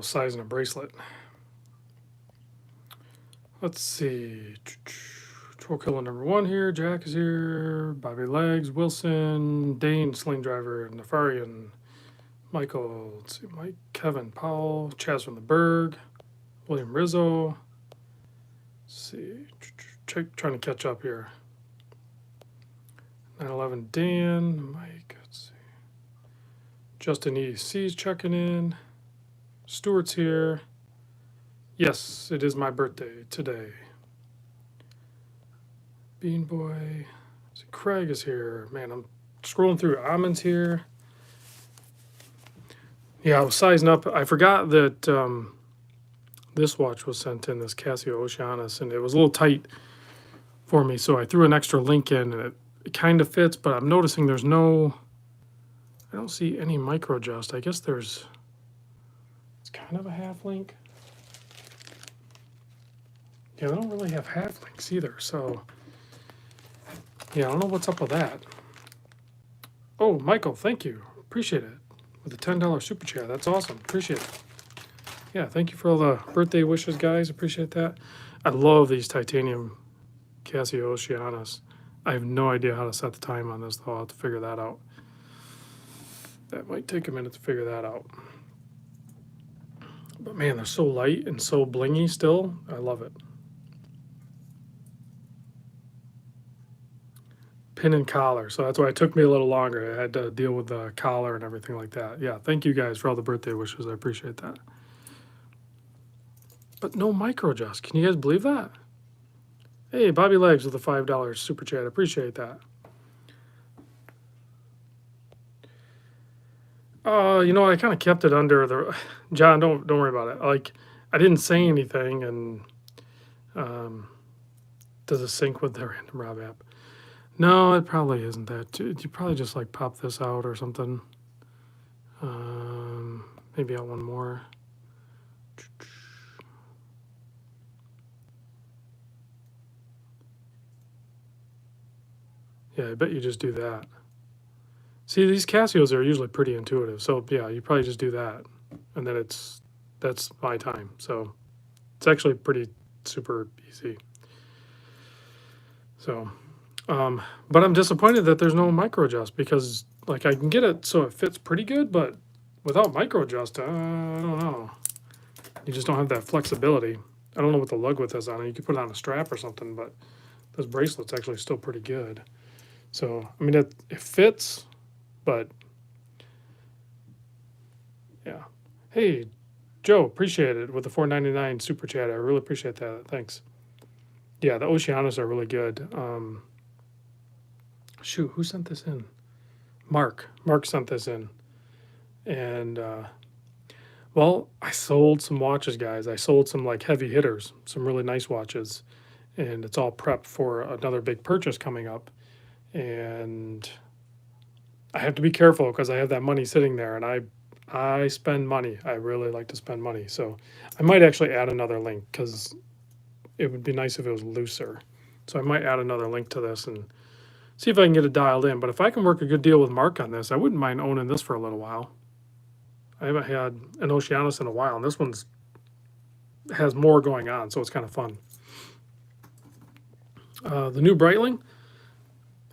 Size in a bracelet. Let's see. Troll killer number 1 here. Jack is here. Bobby Legs, Wilson, Dane, Sling Driver, Nefarian, Michael, let's see, Mike, Kevin, Powell, Chaz from the Berg, William Rizzo. Let's see. Trying to catch up here. 9/11 Dan, Mike, let's see. Justin EC's checking in. Stuart's here. Yes, it is my birthday today. Bean Boy. See, Craig is here. Man, I'm scrolling through. Amon's here. Yeah, I was sizing up. I forgot that this watch was sent in, this Casio Oceanus, and it was a little tight for me, so I threw an extra link in, and it kind of fits, but I'm noticing there's no, I don't see any micro adjust. I guess it's kind of a half link. Yeah, they don't really have half links either, so yeah, I don't know what's up with that. Oh, Michael, thank you. Appreciate it. With a $10 super chat. That's awesome. Appreciate it. Yeah, thank you for all the birthday wishes, guys. Appreciate that. I love these titanium Casio Oceanus. I have no idea how to set the time on this, though. I'll have to figure that out. That might take a minute to figure that out. But man, they're so light and so blingy still. I love it. Pin and collar. So that's why it took me a little longer. I had to deal with the collar and everything like that. Yeah, thank you guys for all the birthday wishes. I appreciate that. But no micro adjust. Can you guys believe that? Hey, Bobby Legs with a $5 super chat. Appreciate that. You know, I kind of kept it under the. John, don't worry about it. Like, I didn't say anything, and does it sync with the Random Rob app? No, it probably isn't that. You probably just like pop this out or something. Maybe out one more. Yeah, I bet you just do that. See, these Casios are usually pretty intuitive. So yeah, you probably just do that, and then that's my time. So it's actually pretty super easy. So, but I'm disappointed that there's no micro adjust, because like I can get it so it fits pretty good, but without micro adjust, I don't know. You just don't have that flexibility. I don't know what the lug width is on it. You could put it on a strap or something, but this bracelet's actually still pretty good. So, I mean, it fits, but yeah. Hey, Joe, appreciate it with the $4.99 super chat. I really appreciate that. Thanks. Yeah, the Oceanus are really good. Shoot, who sent this in? Mark. Mark sent this in. And, well, I sold some watches, guys. I sold some like heavy hitters, some really nice watches. And it's all prepped for another big purchase coming up. And I have to be careful because I have that money sitting there, and I spend money. I really like to spend money. So I might actually add another link, because it would be nice if it was looser. So I might add another link to this and see if I can get it dialed in. But if I can work a good deal with Mark on this, I wouldn't mind owning this for a little while. I haven't had an Oceanus in a while, and this one's has more going on, so it's kind of fun. The new Breitling.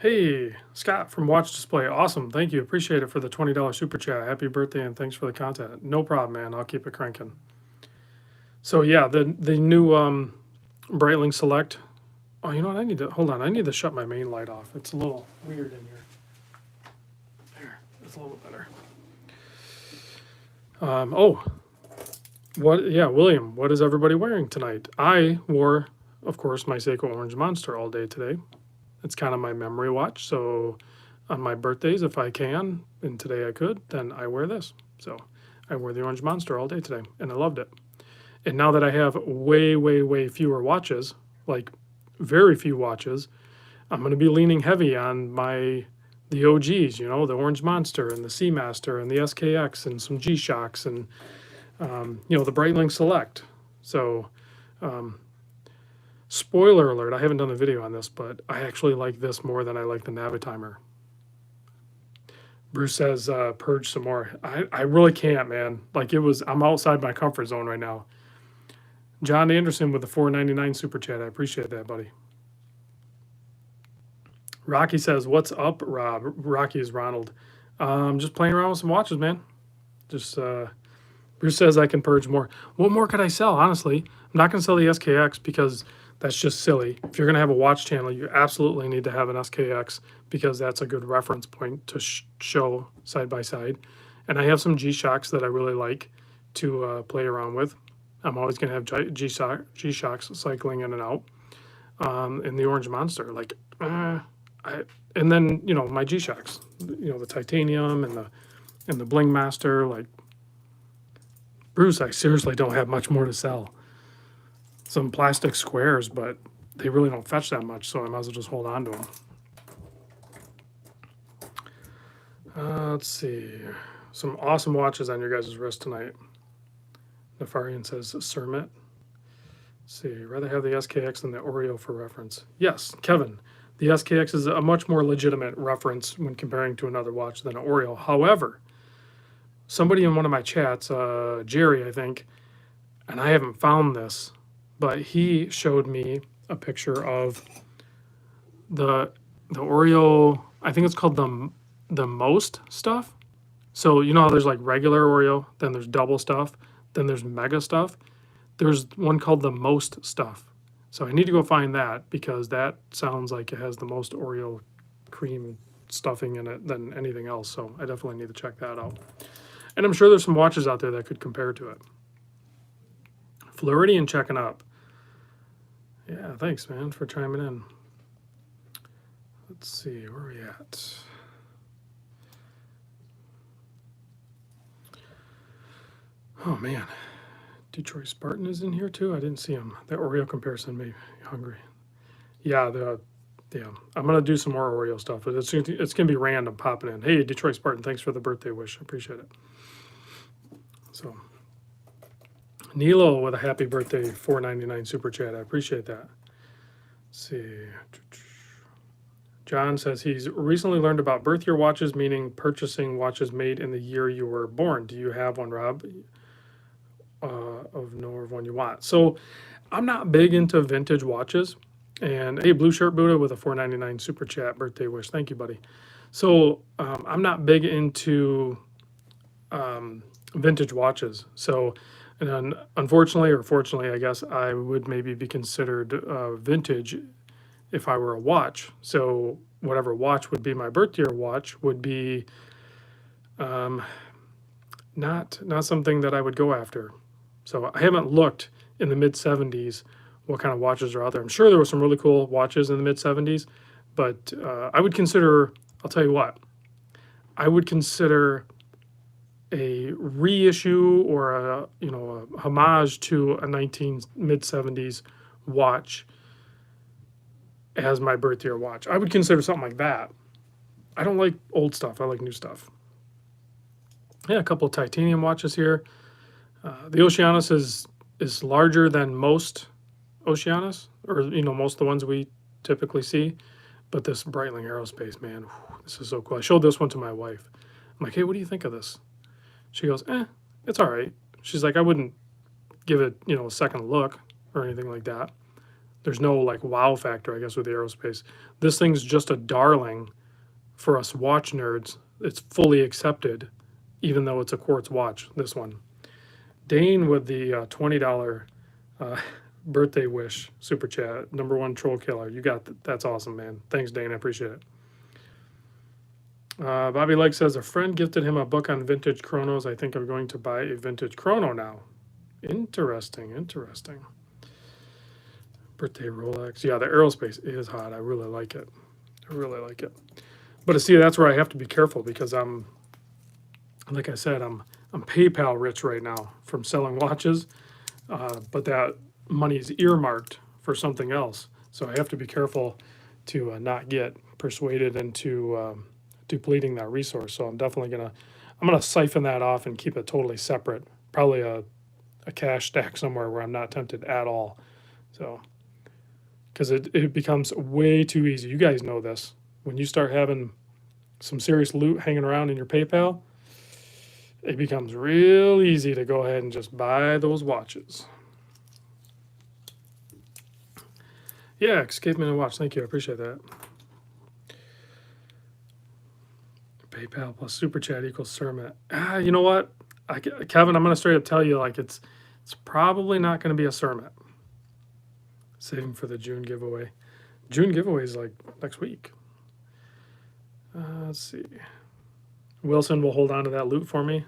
Hey, Scott from Watch Display. Awesome. Thank you. Appreciate it for the $20 super chat. Happy birthday, and thanks for the content. No problem, man. I'll keep it cranking. So yeah, the new Breitling Select. Oh, you know what? I need to hold on. I need to shut my main light off. It's a little weird in here. There, it's a little better. Oh, what? Yeah, William. What is everybody wearing tonight? I wore, of course, my Seiko Orange Monster all day today. It's kind of my memory watch. So on my birthdays, if I can, and today I could, then I wear this. So I wore the Orange Monster all day today, and I loved it. And now that I have way, way, way fewer watches, like very few watches, I'm going to be leaning heavy on the OGs, you know, the Orange Monster and the Seamaster and the SKX and some G-Shocks and, you know, the Breitling Select. So, spoiler alert, I haven't done a video on this, but I actually like this more than I like the Navitimer. Bruce says, purge some more. I really can't, man. Like I'm outside my comfort zone right now. John Anderson with the $4.99 super chat. I appreciate that, buddy. Rocky says, "What's up, Rob?" Rocky is Ronald. Just playing around with some watches, man. Just Bruce says I can purge more. What more could I sell? Honestly, I'm not going to sell the SKX because that's just silly. If you're going to have a watch channel, you absolutely need to have an SKX because that's a good reference point to show side by side. And I have some G-Shocks that I really like to play around with. I'm always going to have G-Shocks cycling in and out. And the Orange Monster, like, and then my G-Shocks, the titanium and the Bling Master. Like, Bruce, I seriously don't have much more to sell. Some plastic squares, but they really don't fetch that much, so I might as well just hold on to them. Let's see. Some awesome watches on your guys' wrist tonight. Nefarian says Cermet. Let's see. Rather have the SKX than the Oreo for reference. Yes, Kevin. The SKX is a much more legitimate reference when comparing to another watch than an Oreo. However, somebody in one of my chats, Jerry, I think, and I haven't found this, but he showed me a picture of the Oreo. I think it's called the Most stuff. So how there's like regular Oreo, then there's double stuff, then there's mega stuff. There's one called the Most stuff. So I need to go find that because that sounds like it has the most Oreo cream stuffing in it than anything else. So I definitely need to check that out. And I'm sure there's some watches out there that could compare to it. Floridian checking up. Yeah, thanks, man, for chiming in. Let's see, where are we at? Oh, man. Detroit Spartan is in here, too. I didn't see him. The Oreo comparison made me hungry. Yeah, I'm going to do some more Oreo stuff, but it's going to be random popping in. Hey, Detroit Spartan, thanks for the birthday wish. I appreciate it. So, Nilo with a happy birthday, $4.99 super chat. I appreciate that. Let's see. John says he's recently learned about birth year watches, meaning purchasing watches made in the year you were born. Do you have one, Rob? Of one you want. So I'm not big into vintage watches. And hey, Blue Shirt Buddha with a $4.99 super chat birthday wish. Thank you, buddy. So I'm not big into vintage watches. So, and unfortunately or fortunately, I guess I would maybe be considered vintage if I were a watch. So whatever watch would be my birth year watch would be not something that I would go after. So I haven't looked in the mid 70s what kind of watches are out there. I'm sure there were some really cool watches in the mid 70s, but I would consider, I'll tell you what, I would consider a reissue or a homage to a mid 70s watch as my birth year watch. I would consider something like that. I don't like old stuff. I like new stuff. Yeah, a couple of titanium watches here. The Oceanus is larger than most Oceanus, or most of the ones we typically see. But this Breitling Aerospace, man, this is so cool. I showed this one to my wife. I'm like, hey, what do you think of this? She goes, it's all right. She's like, I wouldn't give it, a second look or anything like that. There's no like wow factor, I guess, with the Aerospace. This thing's just a darling for us watch nerds. It's fully accepted, even though it's a quartz watch, this one. Dane with the $20 birthday wish super chat, #1 troll killer. You got that's awesome, man. Thanks, Dane. I appreciate it. Bobby Legg says a friend gifted him a book on vintage chronos. I think I'm going to buy a vintage chrono now. Interesting. Birthday Rolex. Yeah, the Aerospace is hot. I really like it. But see, that's where I have to be careful because like I said, I'm PayPal rich right now from selling watches, but that money is earmarked for something else. So I have to be careful to not get persuaded into depleting that resource. So I'm definitely gonna siphon that off and keep it totally separate. Probably a cash stack somewhere where I'm not tempted at all. So because it becomes way too easy. You guys know this. When you start having some serious loot hanging around in your PayPal, it becomes real easy to go ahead and just buy those watches. Yeah, escape minute watch. Thank you. I appreciate that. PayPal plus super chat equals Sermit. You know what, Kevin? I'm gonna straight up tell you, like it's probably not gonna be a Sermit. Saving for the June giveaway. June giveaway is like next week. Let's see. Wilson will hold on to that loot for me.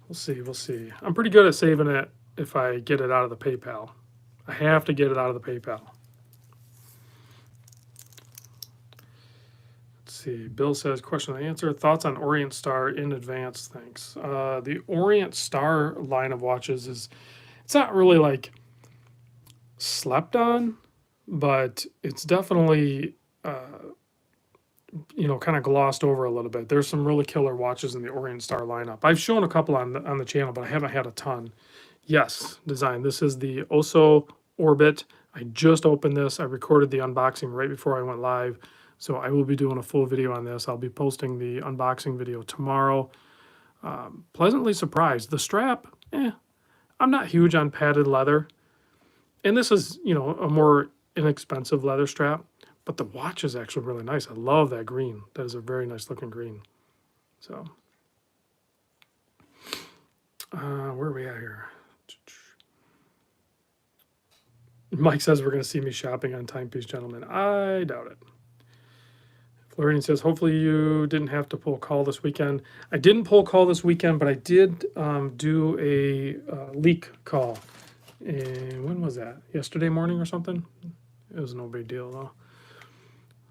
We'll see. We'll see. I'm pretty good at saving it if I get it out of the PayPal. I have to get it out of the PayPal. Let's see. Bill says, question and answer. Thoughts on Orient Star in advance? Thanks. The Orient Star line of watches it's not really like slept on, but it's definitely kind of glossed over a little bit. There's some really killer watches in the Orient Star lineup. I've shown a couple on the channel, but I haven't had a ton. Yes, design. This is the Oso Orbit. I just opened this. I recorded the unboxing right before I went live, so I will be doing a full video on this. I'll be posting the unboxing video tomorrow. Pleasantly surprised. The strap, I'm not huge on padded leather. And this is, a more inexpensive leather strap. But the watch is actually really nice. I love that green. That is a very nice looking green. So, where are we at here? Mike says we're going to see me shopping on Timepiece, gentlemen. I doubt it. Florian says, hopefully you didn't have to pull call this weekend. I didn't pull call this weekend, but I did do a leak call. And when was that? Yesterday morning or something? It was no big deal, though.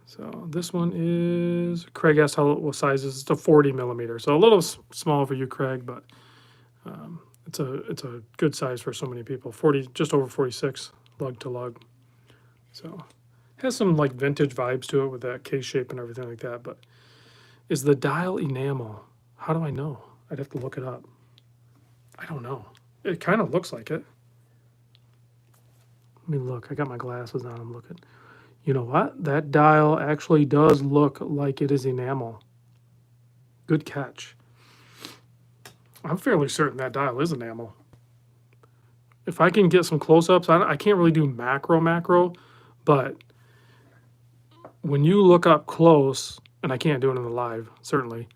So this one is, Craig asked what size is. It's a 40 millimeter, so a little small for you, Craig, but it's a good size for so many people. 40, just over 46, lug to lug. So has some like vintage vibes to it with that case shape and everything like that. But is the dial enamel? How do I know? I'd have to look it up. I don't know. It kind of looks like it. Let me look. I got my glasses on. I'm looking. You know what? That dial actually does look like it is enamel. Good catch. I'm fairly certain that dial is enamel. If I can get some close-ups, I can't really do macro, but when you look up close, and I can't do it in the live, certainly,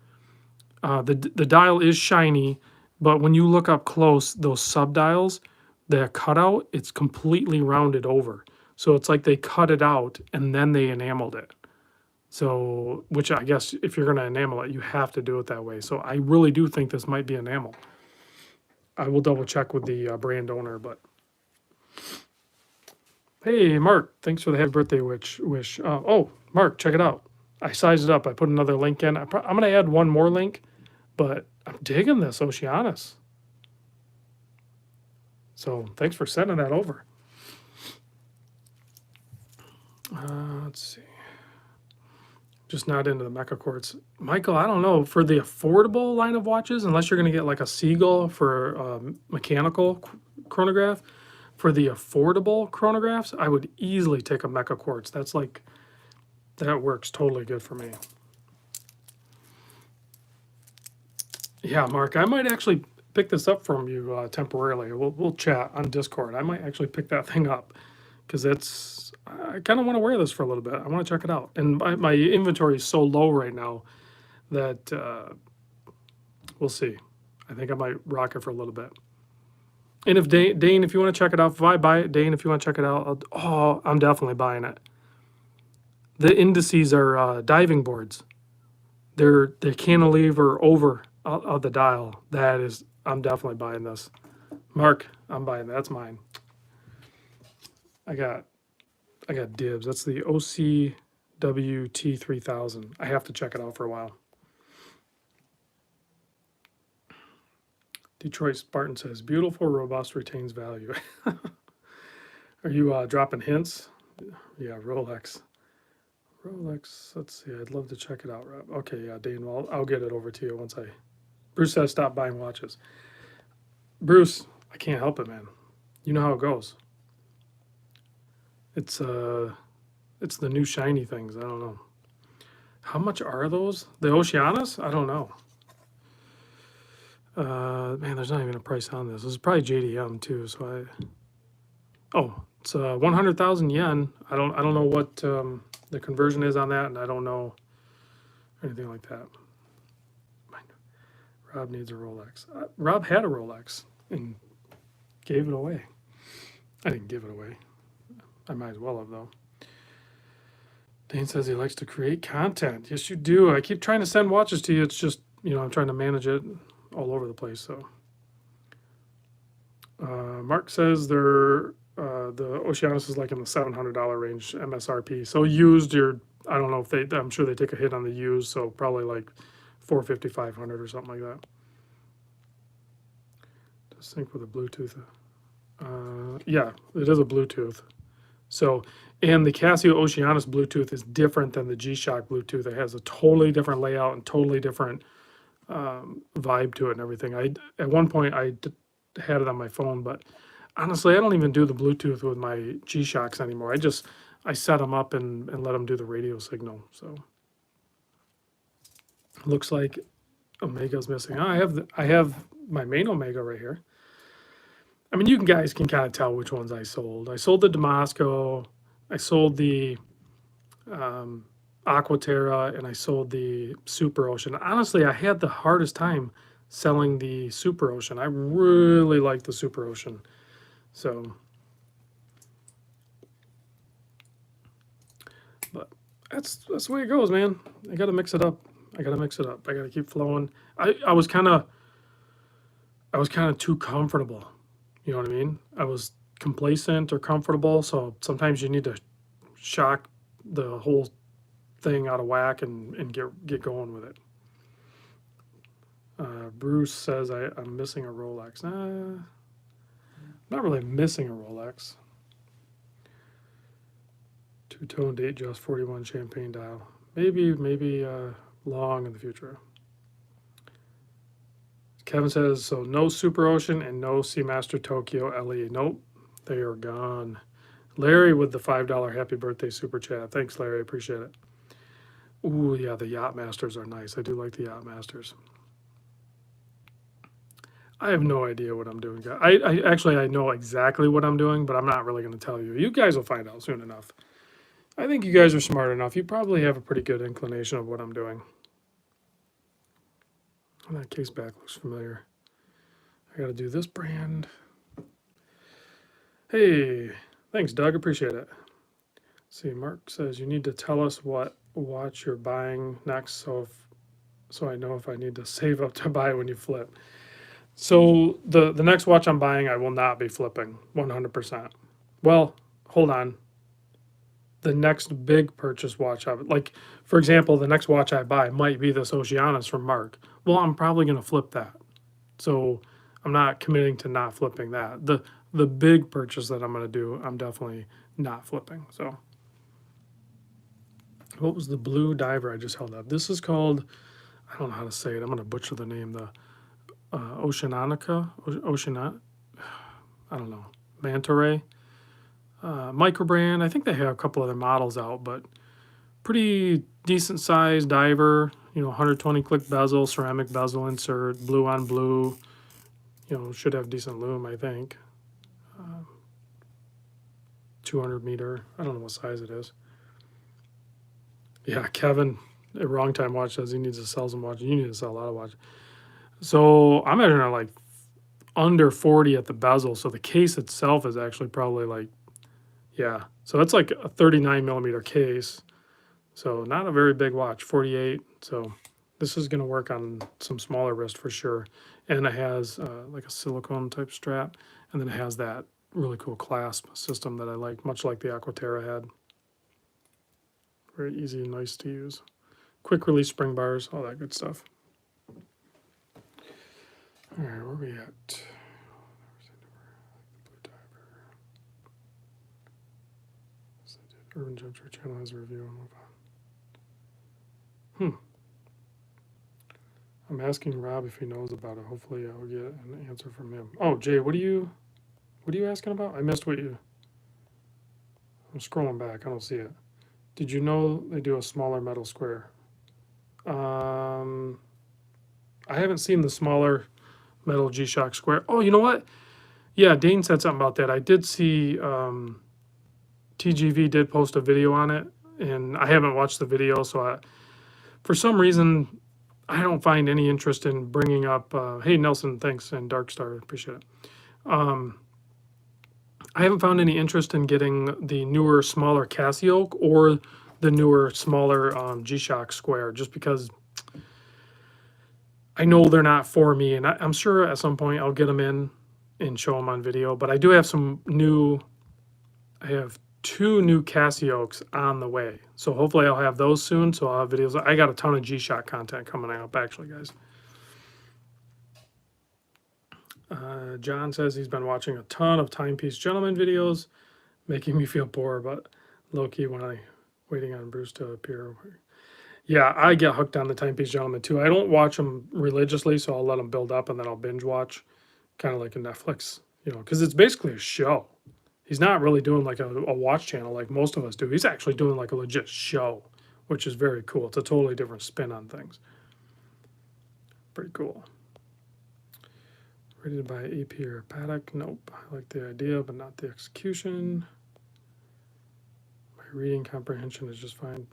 the dial is shiny, but when you look up close, those sub-dials, the cutout, it's completely rounded over. So it's like they cut it out and then they enameled it. So, which I guess if you're going to enamel it, you have to do it that way. So I really do think this might be enamel. I will double check with the brand owner, but. Hey, Mark, thanks for the happy birthday wish. Oh, Mark, check it out. I sized it up. I put another link in. I'm going to add one more link, but I'm digging this Oceanus. So thanks for sending that over. Let's see. Just not into the mecha quartz. Michael, I don't know. For the affordable line of watches, unless you're going to get like a Seagull for mechanical chronograph, for the affordable chronographs, I would easily take a mecha quartz. That's like, that works totally good for me. Yeah, Mark, I might actually pick this up from you temporarily. We'll chat on Discord. I might actually pick that thing up because I kind of want to wear this for a little bit. I want to check it out. And my inventory is so low right now that we'll see. I think I might rock it for a little bit. And if Dane, if you want to check it out, if I buy it, Dane, if you want to check it out, I'm definitely buying it. The indices are diving boards. They're cantilever over of the dial. I'm definitely buying this. Mark, I'm buying that. That's mine. I got dibs. That's the OCWT 3000. I have to check it out for a while. Detroit Spartan says, beautiful, robust, retains value. Are you dropping hints? Yeah, Rolex. Let's see. I'd love to check it out, Rob. Okay, yeah, Dane, well, I'll get it over to you once Bruce says stop buying watches. Bruce, I can't help it, man. You know how it goes. It's the new shiny things. I don't know. How much are those? The Oceanus? I don't know. Man, there's not even a price on this. This is probably JDM too. So it's 100,000 yen. I don't know what the conversion is on that, and I don't know anything like that. Rob needs a Rolex. Rob had a Rolex and gave it away. I didn't give it away. I might as well have though. Dane says he likes to create content. Yes, you do. I keep trying to send watches to you. It's just, I'm trying to manage it all over the place. So, Mark says the Oceanus is like in the $700 range MSRP. So used, I don't know if I'm sure they take a hit on the used. So probably like 450, 500 or something like that. To sync with a Bluetooth. Yeah, it is a Bluetooth. So, and the Casio Oceanus Bluetooth is different than the G-Shock Bluetooth. It has a totally different layout and totally different vibe to it and everything. At one point I had it on my phone, but honestly, I don't even do the Bluetooth with my G-Shocks anymore. I set them up and let them do the radio signal. So, looks like Omega's missing. I have my main Omega right here. I mean, you guys can kind of tell which ones I sold. I sold the Damasco, I sold the Aquaterra, and I sold the Super Ocean. Honestly, I had the hardest time selling the Super Ocean. I really like the Super Ocean. So, but that's the way it goes, man. I got to mix it up. I got to keep flowing. I was kind of too comfortable. You know what I mean? I was complacent or comfortable, so sometimes you need to shock the whole thing out of whack and get going with it. Bruce says I'm missing a Rolex. Not really missing a Rolex. Two-tone date just 41 champagne dial. Maybe long in the future. Kevin says, so no Super Ocean and no Seamaster Tokyo LE. Nope, they are gone. Larry with the $5 happy birthday super chat. Thanks, Larry. I appreciate it. Ooh, yeah, the Yacht Masters are nice. I do like the Yacht Masters. I have no idea what I'm doing. I know exactly what I'm doing, but I'm not really going to tell you. You guys will find out soon enough. I think you guys are smart enough. You probably have a pretty good inclination of what I'm doing. That case back looks familiar. I got to do this brand. Hey, thanks, Doug. Appreciate it. See, Mark says you need to tell us what watch you're buying next, so I know if I need to save up to buy when you flip. So the next watch I'm buying, I will not be flipping 100%. Well, hold on. The next big purchase watch for example, the next watch I buy might be this Oceanus from Mark. Well, I'm probably going to flip that. So I'm not committing to not flipping that. The big purchase that I'm going to do, I'm definitely not flipping. So what was the blue diver I just held up? This is called, I don't know how to say it. I'm going to butcher the name. The Oceanica, I don't know, Manta Ray. Microbrand. I think they have a couple other models out, but pretty decent size diver. 120 click bezel, ceramic bezel insert, blue on blue. Should have decent lume, I think. 200 meter. I don't know what size it is. Yeah, Kevin, at Wrong Time Watch says he needs to sell some watches. You need to sell a lot of watches. So I'm measuring like under 40 at the bezel. So the case itself is actually probably like, yeah. So that's like a 39 millimeter case. So not a very big watch, 48. So this is going to work on some smaller wrist for sure. And it has like a silicone type strap. And then it has that really cool clasp system that I like, much like the Aquaterra had. Very easy and nice to use. Quick release spring bars, all that good stuff. All right, where are we at? Blue Diver. Urban Jumpster channel has a review. I'll move on. I'm asking Rob if he knows about it. Hopefully I'll get an answer from him. Oh, Jay, what are you asking about? I missed what you... I'm scrolling back. I don't see it. Did you know they do a smaller metal square? I haven't seen the smaller metal G-Shock square. Oh, you know what? Yeah, Dane said something about that. I did see TGV did post a video on it, and I haven't watched the video, so for some reason, I don't find any interest in bringing up. Hey, Nelson, thanks, and Darkstar, appreciate it. I haven't found any interest in getting the newer, smaller Casio or the newer, smaller G-Shock square, just because I know they're not for me, and I'm sure at some point I'll get them in and show them on video. But I do have some new. I have 2 new Casios on the way, so hopefully I'll have those soon. So I'll have videos. I got a ton of G-Shock content coming up, actually, guys. John says he's been watching a ton of Timepiece Gentleman videos, making me feel poor, but low-key when I waiting on Bruce to appear. Yeah, I get hooked on the Timepiece Gentleman too. I don't watch them religiously, so I'll let them build up and then I'll binge watch, kind of like a Netflix, because it's basically a show. He's not really doing like a watch channel like most of us do. He's actually doing like a legit show, which is very cool. It's a totally different spin on things. Pretty cool. Rated by AP or Paddock? Nope. I like the idea, but not the execution. My reading comprehension is just fine.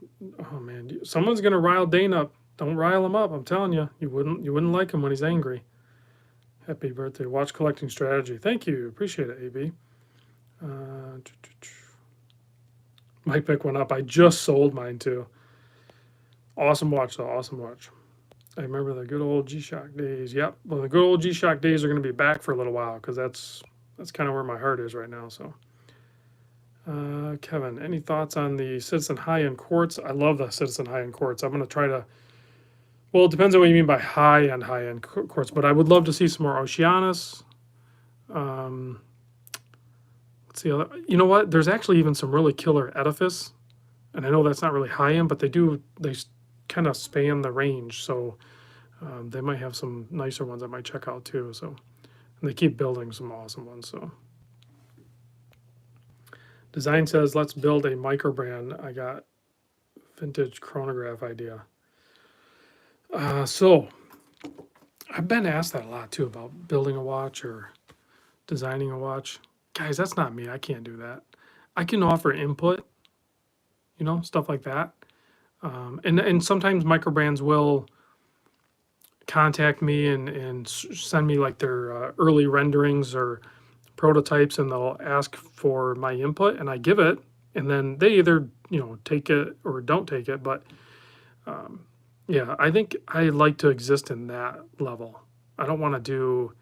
Oh man, someone's gonna rile Dane up. Don't rile him up. I'm telling you, you wouldn't like him when he's angry. Happy birthday! Watch collecting strategy. Thank you. Appreciate it, AB. Might pick one up. I just sold mine too. Awesome watch though. Awesome watch. I remember the good old G-Shock days. Yep. Well, the good old G-Shock days are going to be back for a little while because that's kind of where my heart is right now. So, Kevin, any thoughts on the Citizen high-end quartz? I love the Citizen high-end quartz. I'm going to try to. Well, it depends on what you mean by high-end quartz, but I would love to see some more Oceanus. Let's see. You know what? There's actually even some really killer edifice, and I know that's not really high-end, but they kind of span the range, so they might have some nicer ones I might check out too. So, and they keep building some awesome ones. So, design says let's build a microbrand. I got vintage chronograph idea. So I've been asked that a lot too about building a watch or designing a watch. Guys, that's not me. I can't do that. I can offer input, stuff like that. And sometimes microbrands will contact me and send me like their early renderings or prototypes, and they'll ask for my input, and I give it, and then they either take it or don't take it. But yeah, I think I like to exist in that level. I don't want to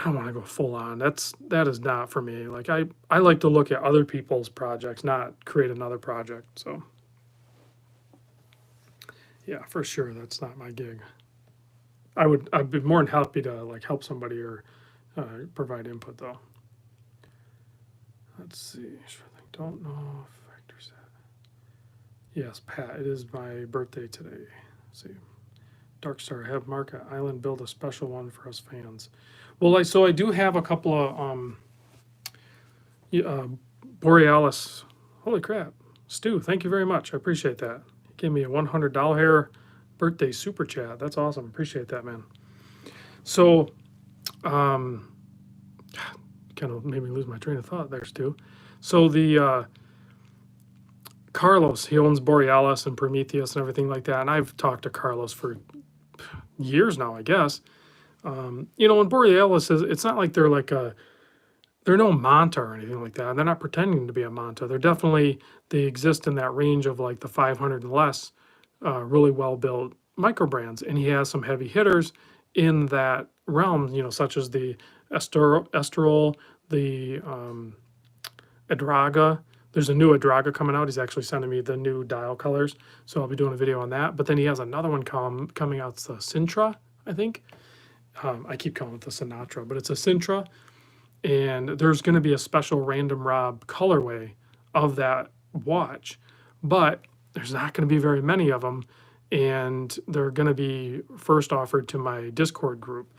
go full on. That is not for me. Like I like to look at other people's projects, not create another project. So. Yeah, for sure. That's not my gig. I'd be more than happy to like help somebody or provide input though. Let's see. Don't know if factor set. Yes, Pat. It is my birthday today. Let's see. Darkstar, have Market Island build a special one for us fans. Well, I do have a couple of Borealis. Holy crap, Stu! Thank you very much. I appreciate that. Gave me a $100 hair birthday super chat. That's awesome. Appreciate that, man. So, kind of made me lose my train of thought there, Stu. So the Carlos, he owns Borealis and Prometheus and everything like that. And I've talked to Carlos for years now, I guess. And Borealis it's not like they're no Manta or anything like that. They're not pretending to be a Manta. They exist in that range of like the 500 and less, really well built microbrands. And he has some heavy hitters in that realm, such as the Esterol, the Adraga. There's a new Adraga coming out. He's actually sending me the new dial colors, so I'll be doing a video on that. But then he has another one coming out. It's the Sintra, I think. I keep calling it the Sinatra, but it's a Sintra. And there's going to be a special Random Rob colorway of that watch, but there's not going to be very many of them, and they're going to be first offered to my Discord group.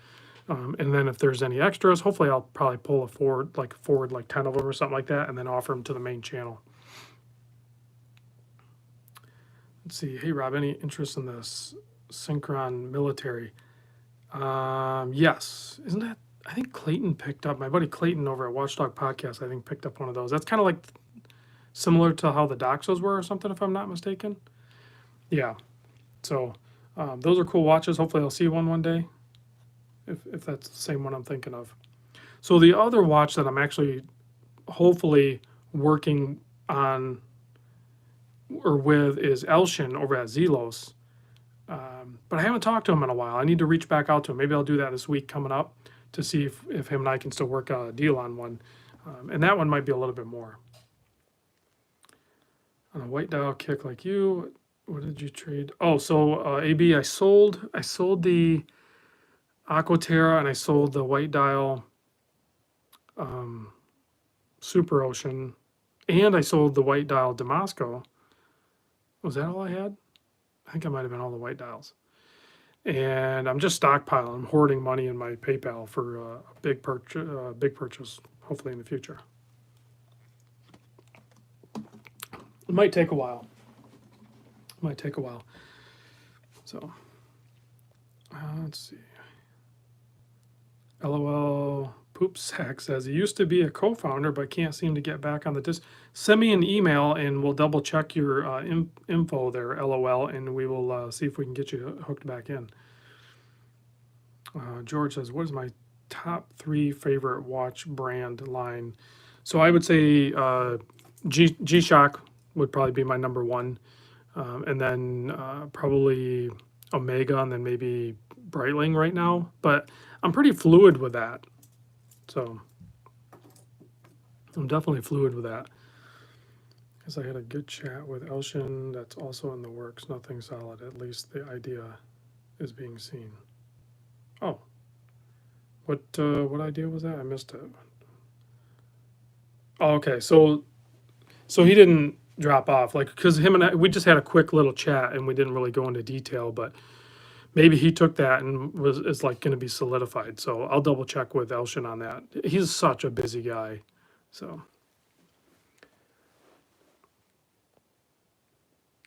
And then if there's any extras, hopefully I'll probably pull forward like 10 of them or something like that, and then offer them to the main channel. Let's see. Hey, Rob, any interest in this Synchron military? Yes. Isn't that? I think Clayton picked up, my buddy Clayton over at Watchdog Podcast, I think picked up one of those. That's kind of like similar to how the Doxos were or something, if I'm not mistaken. Yeah. So those are cool watches. Hopefully I'll see one day, if that's the same one I'm thinking of. So the other watch that I'm actually hopefully working on or with is Elshin over at Zelos. But I haven't talked to him in a while. I need to reach back out to him. Maybe I'll do that this week coming up to see if him and I can still work out a deal on one. And that one might be a little bit more. On a white dial kick like you, what did you trade? Oh, so AB, I sold the Aquaterra and I sold the white dial Super Ocean, and I sold the white dial Damasco. Was that all I had? I think I might have been all the white dials. And I'm just stockpiling. I'm hoarding money in my PayPal for a big purchase, hopefully in the future. It might take a while. So, let's see. LOL Poop Sack says, he used to be a co-founder, but can't seem to get back on the disc. Send me an email and we'll double check your info there, LOL, and we will see if we can get you hooked back in. George says, what is my top 3 favorite watch brand line? So I would say G-Shock would probably be my number 1. And then probably Omega, and then maybe Breitling right now. But I'm pretty fluid with that. So I'm definitely fluid with that. Because I had a good chat with Elshin. That's also in the works. Nothing solid. At least the idea is being seen. Oh. What idea was that? I missed it. Oh, okay. So he didn't drop off, like, because him and I, we just had a quick little chat and we didn't really go into detail, but maybe he took that and is like going to be solidified. So I'll double check with Elshin on that. He's such a busy guy. So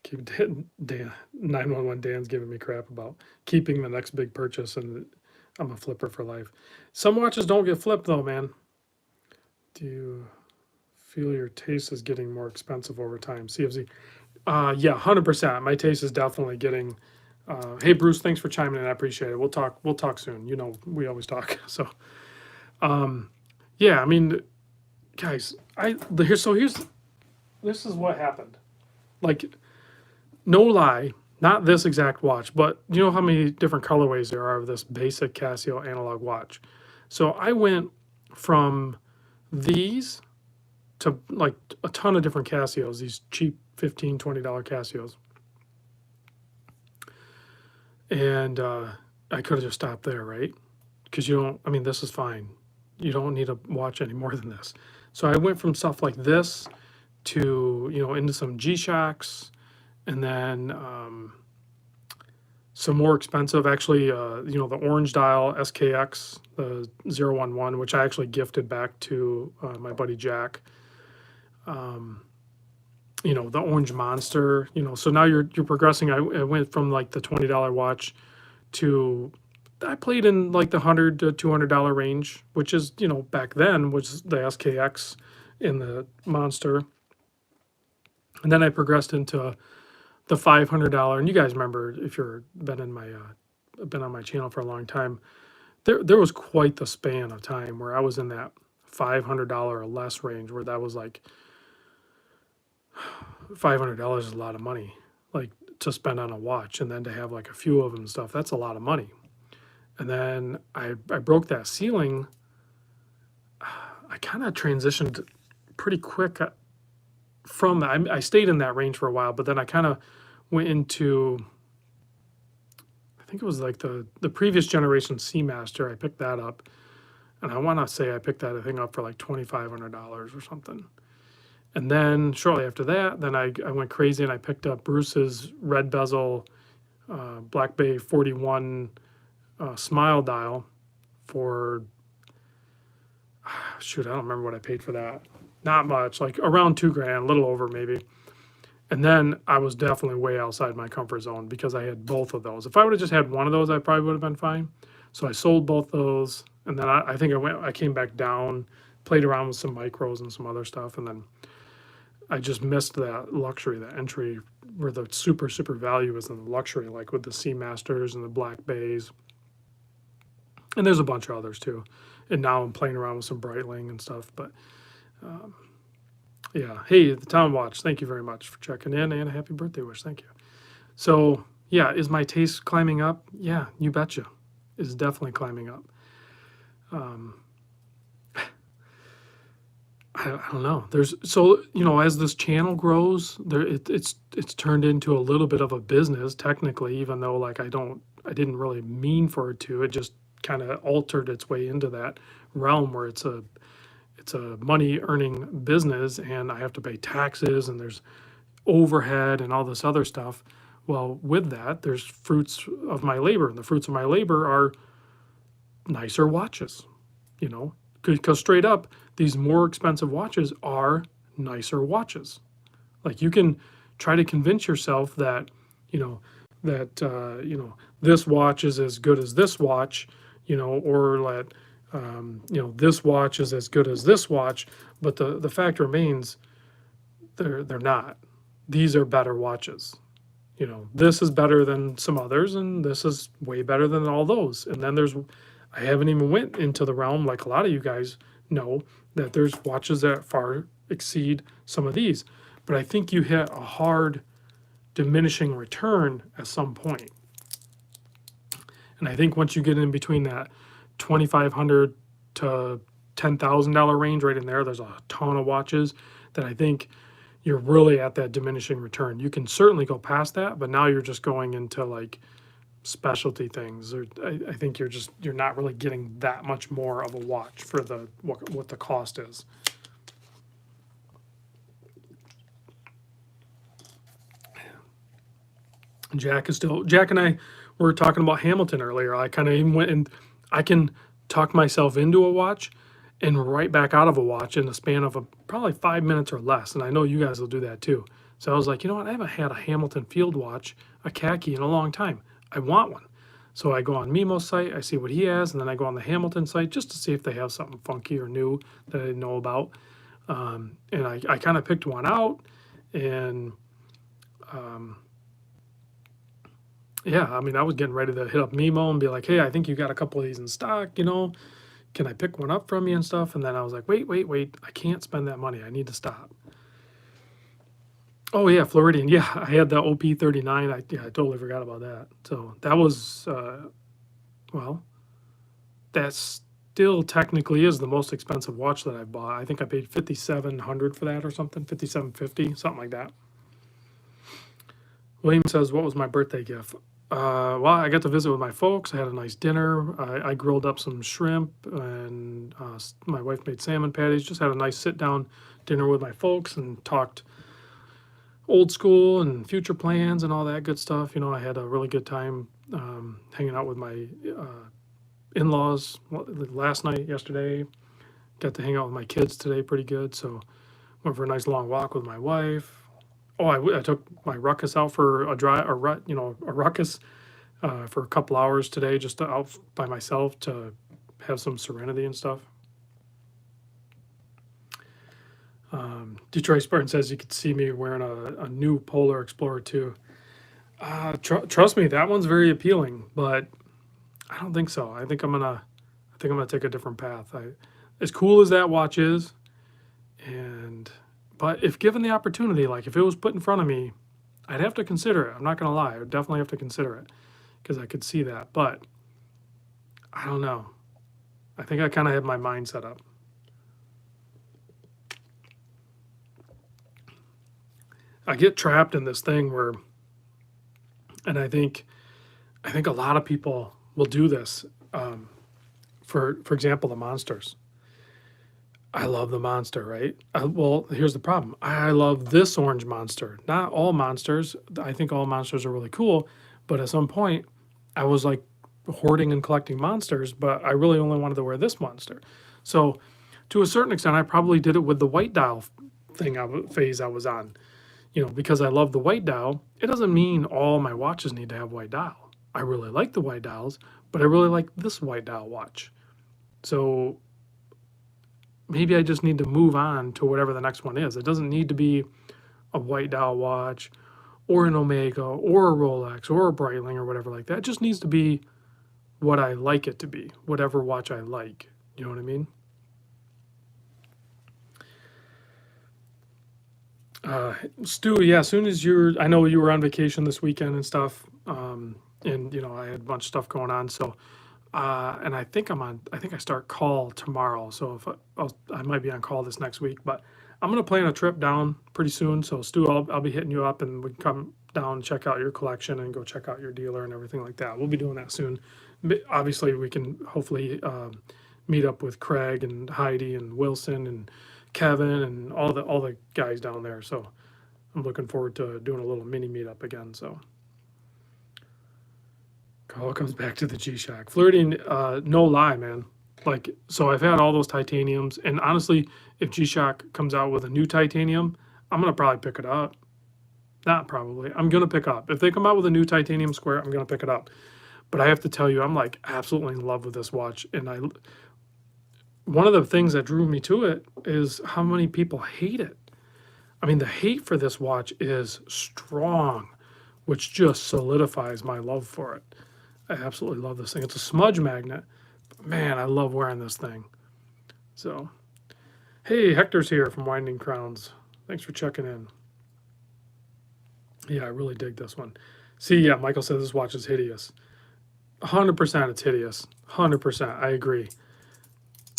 keep Dan 911 Dan's giving me crap about keeping the next big purchase, and I'm a flipper for life. Some watches don't get flipped though, man. Do you feel your taste is getting more expensive over time? CFZ. Yeah, 100%. My taste is definitely getting. Hey Bruce, thanks for chiming in. I appreciate it. We'll talk soon. You know, we always talk. So, yeah. I mean, guys, this is what happened. Like, no lie, not this exact watch, but you know how many different colorways there are of this basic Casio analog watch. So I went from these to like a ton of different Casios, these cheap $15, $20 Casios. And I could have just stopped there, right? Because this is fine. You don't need a watch any more than this. So I went from stuff like this to, into some G-Shocks, and then some more expensive, actually, the orange dial SKX, the 011, which I actually gifted back to my buddy Jack. The orange monster, so now you're progressing. I went from like the $20 watch to, I played in like the $100 to $200 range, which is, back then was the SKX in the monster. And then I progressed into the $500. And you guys remember, if you're been on my channel for a long time, there was quite the span of time where I was in that $500 or less range, where that was like, $500 is a lot of money, like, to spend on a watch, and then to have like a few of them and stuff, that's a lot of money. And then I broke that ceiling. I kind of transitioned pretty quick from that. I stayed in that range for a while, but then I kind of went into, I think it was like the previous generation Seamaster. I picked that up, and I want to say I picked that thing up for like $2,500 or something. And then shortly after that, then I went crazy and I picked up Bruce's red bezel Black Bay 41 smile dial for, shoot, I don't remember what I paid for that. Not much, like around $2,000, a little over maybe. And then I was definitely way outside my comfort zone because I had both of those. If I would have just had one of those, I probably would have been fine. So I sold both those, and then I think I came back down, played around with some micros and some other stuff, and then I just missed that luxury, that entry where the super value is in the luxury, like with the Seamasters and the Black Bays, and there's a bunch of others too. And now I'm playing around with some Breitling and stuff, but yeah. Hey, the Town Watch, thank you very much for checking in, and a happy birthday wish. Thank you. So yeah, is my taste climbing up? Yeah, you betcha. It's definitely climbing up. I don't know. There's so as this channel grows, it's turned into a little bit of a business technically, even though like I didn't really mean for it to. It just kind of altered its way into that realm where it's a money earning business, and I have to pay taxes, and there's overhead and all this other stuff. Well, with that, there's fruits of my labor, and the fruits of my labor are nicer watches, because straight up, these more expensive watches are nicer watches. Like you can try to convince yourself that, this watch is as good as this watch, or that, this watch is as good as this watch, but the fact remains, they're not. These are better watches. This is better than some others, and this is way better than all those. And then I haven't even went into the realm, like a lot of you guys know, that there's watches that far exceed some of these. But I think you hit a hard diminishing return at some point. And I think once you get in between that $2,500 to $10,000 range, right in there's a ton of watches that I think you're really at that diminishing return. You can certainly go past that, but now you're just going into like specialty things, or I think you're not really getting that much more of a watch for what the cost is. Jack and I were talking about Hamilton earlier. I kind of even went, and I can talk myself into a watch and right back out of a watch in the span of probably 5 minutes or less. And I know you guys will do that too. So I was like, you know what? I haven't had a Hamilton field watch, a khaki, in a long time. I want one. So I go on Memo's site, I see what he has, and then I go on the Hamilton site just to see if they have something funky or new that I didn't know about. And I kind of picked one out, and yeah, I mean, I was getting ready to hit up Memo and be like, hey, I think you got a couple of these in stock, can I pick one up from you and stuff? And then I was like, wait, I can't spend that money. I need to stop. Oh yeah, Floridian. Yeah, I had the OP39. I totally forgot about that. So that was, well, that still technically is the most expensive watch that I've bought. I think I paid $5,700 for that or something, $5,750, something like that. William says, what was my birthday gift? Well, I got to visit with my folks. I had a nice dinner. I grilled up some shrimp, and my wife made salmon patties. Just had a nice sit-down dinner with my folks and talked old school and future plans and all that good stuff. I had a really good time hanging out with my in-laws last night, yesterday. Got to hang out with my kids today pretty good. So went for a nice long walk with my wife. Oh, I took my ruckus out for a ruckus for a couple hours today, just out by myself to have some serenity and stuff. Detroit Spartan says you could see me wearing a new Polar Explorer 2. Trust me, that one's very appealing, but I don't think so. I think I'm gonna take a different path. As cool as that watch is, but if given the opportunity, like if it was put in front of me, I'd have to consider it. I'm not gonna lie, I would definitely have to consider it because I could see that. But I don't know. I think I kind of had my mind set up. I get trapped in this thing where, and I think a lot of people will do this. For example, the Monsters. I love the Monster, right? Well, here's the problem. I love this orange Monster. Not all Monsters. I think all Monsters are really cool, but at some point, I was like hoarding and collecting Monsters, but I really only wanted to wear this Monster. So, to a certain extent, I probably did it with the white dial phase I was on. because I love the white dial, it doesn't mean all my watches need to have white dial. I really like the white dials, but I really like this white dial watch. So maybe I just need to move on to whatever the next one is. It doesn't need to be a white dial watch or an Omega or a Rolex or a Breitling or whatever like that. It just needs to be what I like it to be, whatever watch I like. You know what I mean? Stu, yeah, as soon as I know you were on vacation this weekend and stuff, and I had a bunch of stuff going on, so, and I think I think I start call tomorrow, so if I might be on call this next week, but I'm gonna plan a trip down pretty soon, so Stu, I'll be hitting you up and we can come down and check out your collection and go check out your dealer and everything like that. We'll be doing that soon. Obviously, we can hopefully meet up with Craig and Heidi and Wilson and Kevin and all the guys down there. So I'm looking forward to doing a little mini meetup again. So all comes back to the G-Shock. Flirting, no lie, man. Like, so I've had all those titaniums, and honestly, if G-Shock comes out with a new titanium, I'm gonna probably pick it up. Not probably. I'm gonna pick up. If they come out with a new titanium square, I'm gonna pick it up. But I have to tell you, I'm like absolutely in love with this watch, and one of the things that drew me to it is how many people hate it. I mean, the hate for this watch is strong, which just solidifies my love for it. I absolutely love this thing. It's a smudge magnet. But man, I love wearing this thing. So, hey, Hector's here from Winding Crowns. Thanks for checking in. Yeah, I really dig this one. See, yeah, Michael says this watch is hideous. 100% it's hideous. 100%. I agree.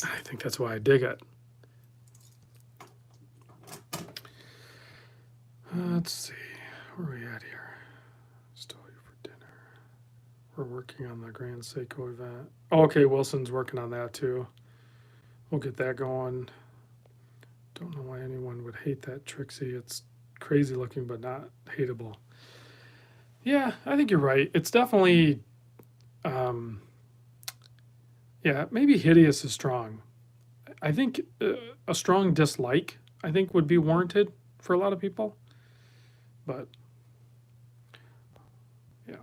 I think that's why I dig it. Let's see. Where are we at here? Still here for dinner. We're working on the Grand Seiko event. Oh, okay, Wilson's working on that too. We'll get that going. Don't know why anyone would hate that Trixie. It's crazy looking, but not hateable. Yeah, I think you're right. It's definitely, yeah, maybe hideous is strong. I think a strong dislike, I think, would be warranted for a lot of people. But yeah,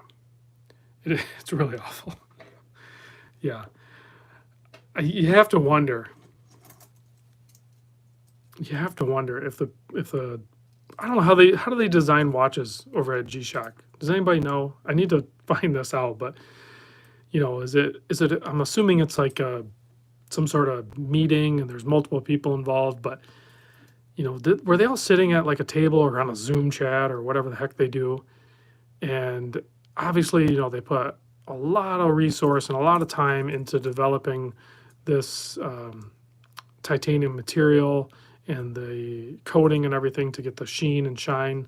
it's really awful. Yeah, you have to wonder. You have to wonder if the I don't know how do they design watches over at G-Shock. Does anybody know? I need to find this out, but is it I'm assuming it's like some sort of meeting and there's multiple people involved, but were they all sitting at like a table or on a Zoom chat or whatever the heck they do? And obviously, they put a lot of resource and a lot of time into developing this titanium material and the coating and everything to get the sheen and shine.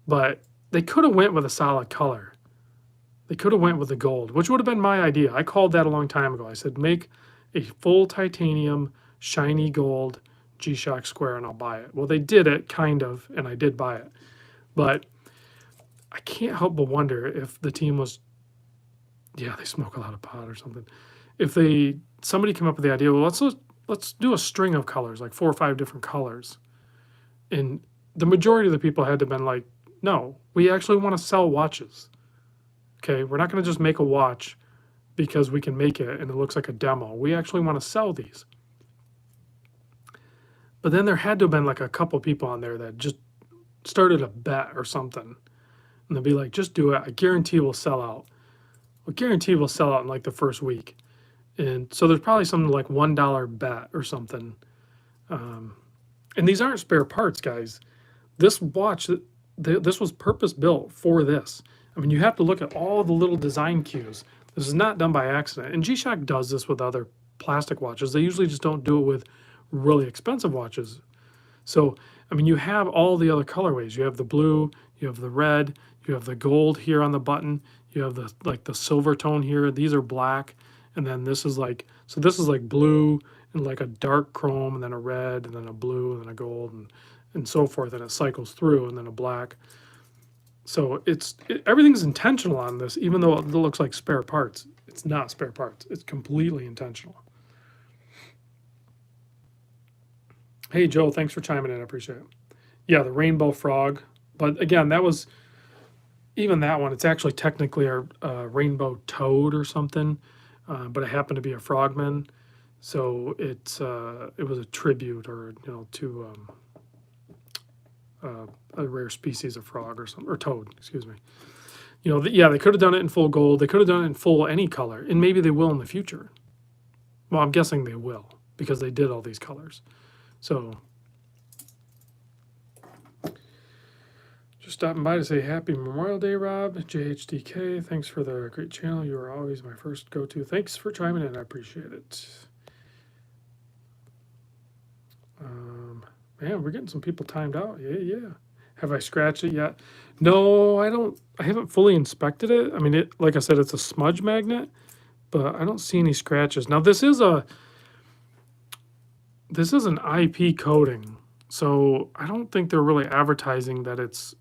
But they could have went with a solid color. They could have went with the gold, which would have been my idea. I called that a long time ago. I said, make a full titanium, shiny gold G-Shock square and I'll buy it. Well, they did it, kind of, and I did buy it. But I can't help but wonder if the team was, yeah, they smoke a lot of pot or something. If somebody came up with the idea, well, let's do a string of colors, like 4 or 5 different colors. And the majority of the people had to have been like, no, we actually want to sell watches. Okay, we're not going to just make a watch because we can make it and it looks like a demo. We actually want to sell these. But then there had to have been like a couple people on there that just started a bet or something. And they'll be like, just do it. I guarantee we'll sell out. I guarantee we'll sell out in like the first week. And so there's probably something like $1 bet or something. And these aren't spare parts, guys. This watch, this was purpose built for this. I mean, you have to look at all the little design cues. This is not done by accident. And G-Shock does this with other plastic watches. They usually just don't do it with really expensive watches. So, I mean, you have all the other colorways. You have the blue, you have the red, you have the gold here on the button, you have the silver tone here. These are black, and then this is like, so this is like blue and like a dark chrome, and then a red, and then a blue, and then a gold, and so forth, and it cycles through, and then a black. So everything's intentional on this, even though it looks like spare parts. It's not spare parts. It's completely intentional. Hey, Joe, thanks for chiming in. I appreciate it. Yeah, the rainbow frog. But again, that was even that one. It's actually technically a rainbow toad or something, but it happened to be a frogman. So it was a tribute, or to a rare species of frog or something, or toad, excuse me. Yeah, they could have done it in full gold. They could have done it in full any color, and maybe they will in the future. Well, I'm guessing they will because they did all these colors. So just stopping by to say happy Memorial Day, Rob. JHDK, thanks for the great channel. You are always my first go-to. Thanks for chiming in. I appreciate it. Man, we're getting some people timed out. Yeah. Have I scratched it yet? No, I don't. I haven't fully inspected it. I mean, like I said, it's a smudge magnet, but I don't see any scratches. Now, this is an IP coating, so I don't think they're really advertising that it's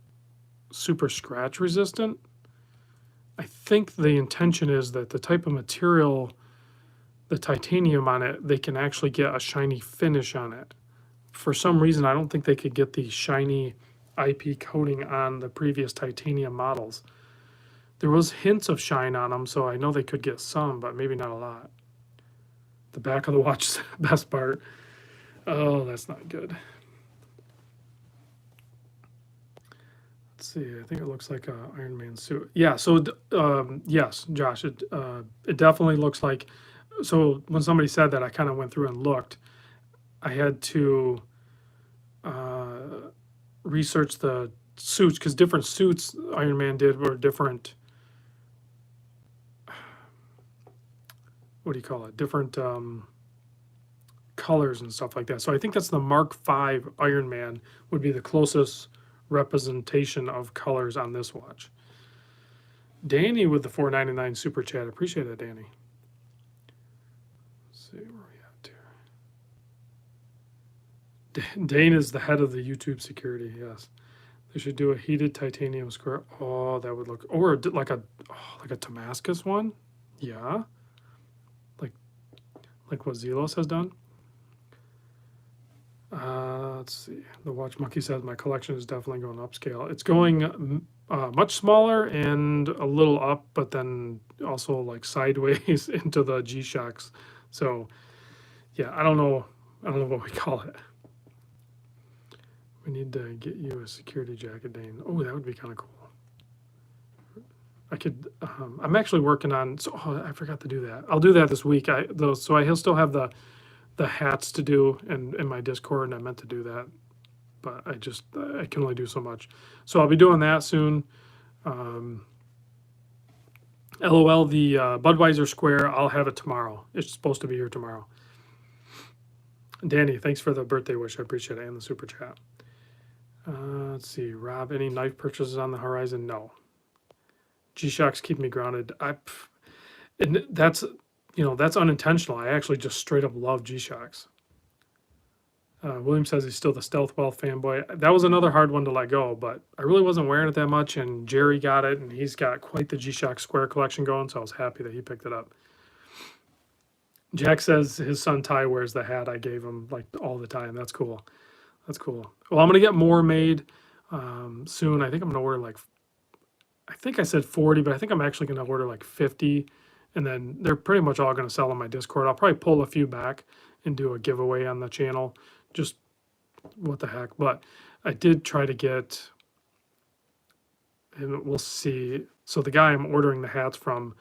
super scratch resistant. I think the intention is that the type of material, the titanium on it, they can actually get a shiny finish on it. For some reason, I don't think they could get the shiny IP coating on the previous titanium models. There was hints of shine on them, so I know they could get some, but maybe not a lot. The back of the watch is the best part. Oh, that's not good. Let's see. I think it looks like an Iron Man suit. Yeah. So yes, Josh, it definitely looks like. So when somebody said that, I kind of went through and looked. I had to research the suits, because different suits Iron Man did were different. What do you call it? Different colors and stuff like that. So I think that's the Mark V Iron Man would be the closest representation of colors on this watch. Danny with the $4.99 super chat. Appreciate it, Danny. Let's see where we at here. Dane is the head of the YouTube security. Yes, they should do a heated titanium square. Oh, that would look, or like a Damascus one. Yeah, like what Zelos has done. Let's see. The Watch Monkey says my collection is definitely going upscale. It's going much smaller and a little up, but then also like sideways into the G-Shocks. So yeah, I don't know what we call it. We need to get you a security jacket, Dane. Oh, that would be kind of cool. I could. I'm actually working on. So I forgot to do that. I'll do that this week. He'll still have the hats to do in my Discord, and I meant to do that, but I can only do so much. So I'll be doing that soon. LOL, the Budweiser Square, I'll have it tomorrow. It's supposed to be here tomorrow. Danny, thanks for the birthday wish. I appreciate it, and the super chat. Let's see, Rob, any knife purchases on the horizon? No. G-Shocks keep me grounded. And that's unintentional. I actually just straight up love G-Shocks. William says he's still the Stealth Wealth fanboy. That was another hard one to let go, but I really wasn't wearing it that much, and Jerry got it, and he's got quite the G-Shock Square collection going, so I was happy that he picked it up. Jack says his son Ty wears the hat I gave him like all the time. That's cool. That's cool. Well, I'm going to get more made soon. I think I'm going to order I think I said 40, but I think I'm actually going to order like 50. And then they're pretty much all going to sell on my Discord. I'll probably pull a few back and do a giveaway on the channel. Just what the heck. But I did try to get, and we'll see. So the guy I'm ordering the hats from,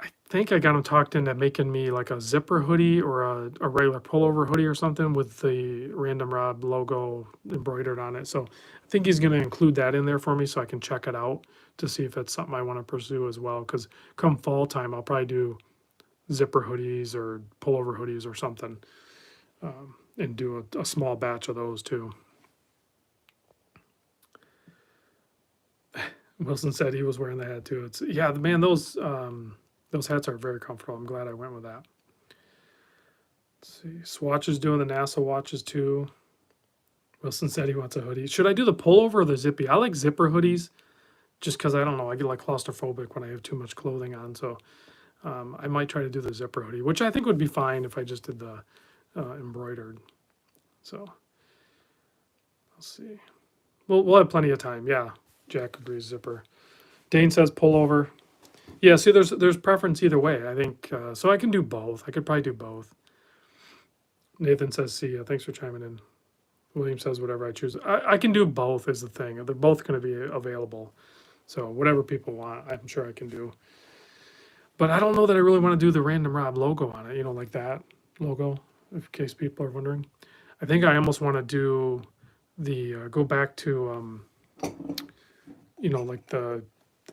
I think I got him talked into making me like a zipper hoodie or a regular pullover hoodie or something with the Random Rob logo embroidered on it. So I think he's going to include that in there for me so I can check it out to see if it's something I want to pursue as well. Because come fall time, I'll probably do zipper hoodies or pullover hoodies or something, and do a small batch of those too. Wilson said he was wearing the hat too. Yeah, man, those hats are very comfortable. I'm glad I went with that. Let's see. Swatch is doing the NASA watches too. Wilson said he wants a hoodie. Should I do the pullover or the zippy? I like zipper hoodies just because I don't know. I get like claustrophobic when I have too much clothing on. So I might try to do the zipper hoodie, which I think would be fine if I just did the embroidered. So I'll see. We'll have plenty of time. Yeah, Jack agrees. Zipper. Dane says pullover. Yeah, see, there's preference either way. I think so. I can do both. I could probably do both. Nathan says, "See ya. Thanks for chiming in." William says, "Whatever I choose." I can do both. Is the thing. They're both going to be available. So whatever people want, I'm sure I can do. But I don't know that I really want to do the Random Rob logo on it. You know, like that logo. In case people are wondering, I think I almost want to do the go back to you know, like the